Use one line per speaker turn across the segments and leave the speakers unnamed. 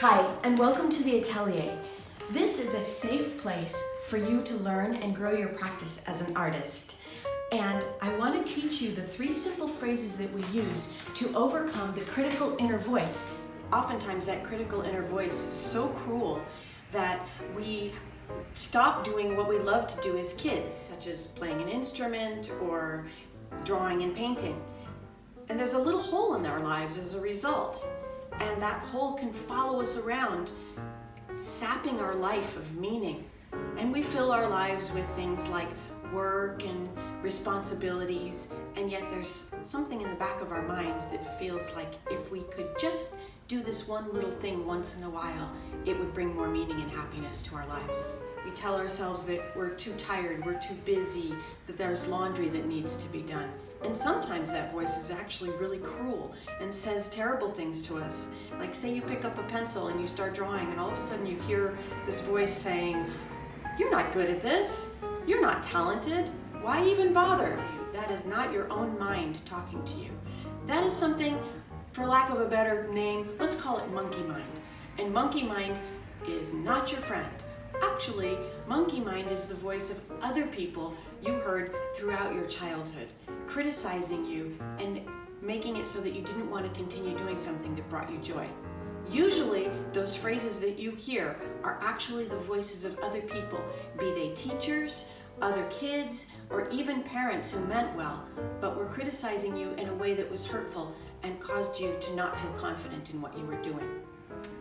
Hi, and welcome to the Atelier. This is a safe place for you to learn and grow your practice as an artist. And I want to teach you the 3 simple phrases that we use to overcome the critical inner voice. Oftentimes that critical inner voice is so cruel that we stop doing what we love to do as kids, such as playing an instrument or drawing and painting. And there's a little hole in our lives as a result. And that hole can follow us around, sapping our life of meaning. And we fill our lives with things like work and responsibilities, and yet there's something in the back of our minds that feels like if we could just do this one little thing once in a while, it would bring more meaning and happiness to our lives. We tell ourselves that we're too tired, we're too busy, that there's laundry that needs to be done. And sometimes that voice is actually really cruel and says terrible things to us. Like say you pick up a pencil and you start drawing and all of a sudden you hear this voice saying, "You're not good at this, you're not talented, why even bother?" That is not your own mind talking to you. That is something, for lack of a better name, let's call it monkey mind. And monkey mind is not your friend. Actually, monkey mind is the voice of other people you heard throughout your childhood, criticizing you and making it so that you didn't want to continue doing something that brought you joy. Usually, those phrases that you hear are actually the voices of other people, be they teachers, other kids, or even parents who meant well, but were criticizing you in a way that was hurtful and caused you to not feel confident in what you were doing.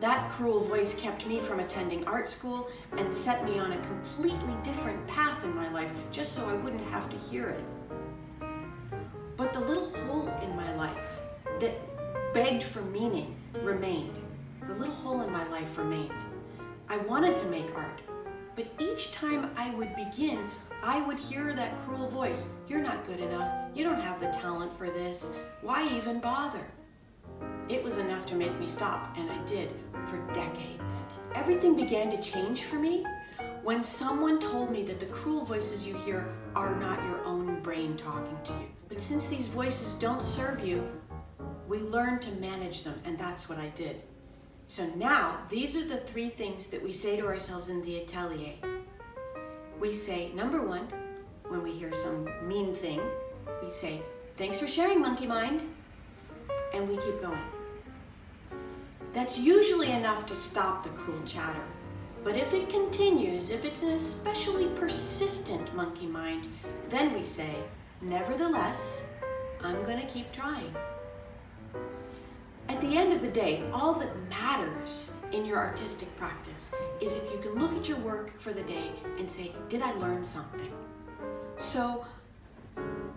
That cruel voice kept me from attending art school and set me on a completely different path in my life, just so I wouldn't have to hear it. But the little hole in my life that begged for meaning remained. The little hole in my life remained. I wanted to make art, but each time I would begin, I would hear that cruel voice, "You're not good enough, you don't have the talent for this, why even bother?" It was enough to make me stop, and I did for decades. Everything began to change for me when someone told me that the cruel voices you hear are not your own brain talking to you. But since these voices don't serve you, we learn to manage them, and that's what I did. So now, these are the 3 things that we say to ourselves in the Atelier. We say, number 1, when we hear some mean thing, we say, "Thanks for sharing, monkey mind," and we keep going. That's usually enough to stop the cruel chatter. But if it continues, if it's an especially persistent monkey mind, then we say, "Nevertheless, I'm going to keep trying." At the end of the day, all that matters in your artistic practice is if you can look at your work for the day and say, "Did I learn something?" So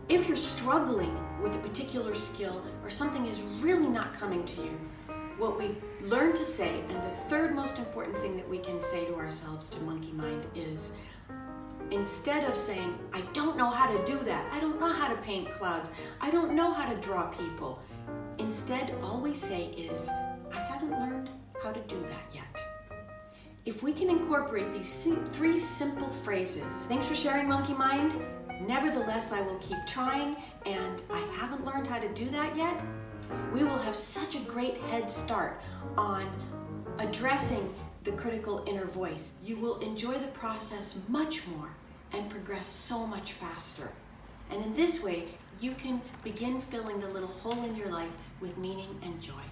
if you're struggling with a particular skill or something is really not coming to you, what we learn to say, and the 3rd most important thing that we can say to ourselves, to monkey mind, is instead of saying, "I don't know how to do that, I don't know how to paint clouds, I don't know how to draw people," instead all we say is, "I haven't learned how to do that yet." If we can incorporate these 3 simple phrases, "Thanks for sharing, monkey mind," "Nevertheless, I will keep trying," and "I haven't learned how to do that yet," we will have such a great head start on addressing the critical inner voice. You will enjoy the process much more and progress so much faster. And in this way, you can begin filling the little hole in your life with meaning and joy.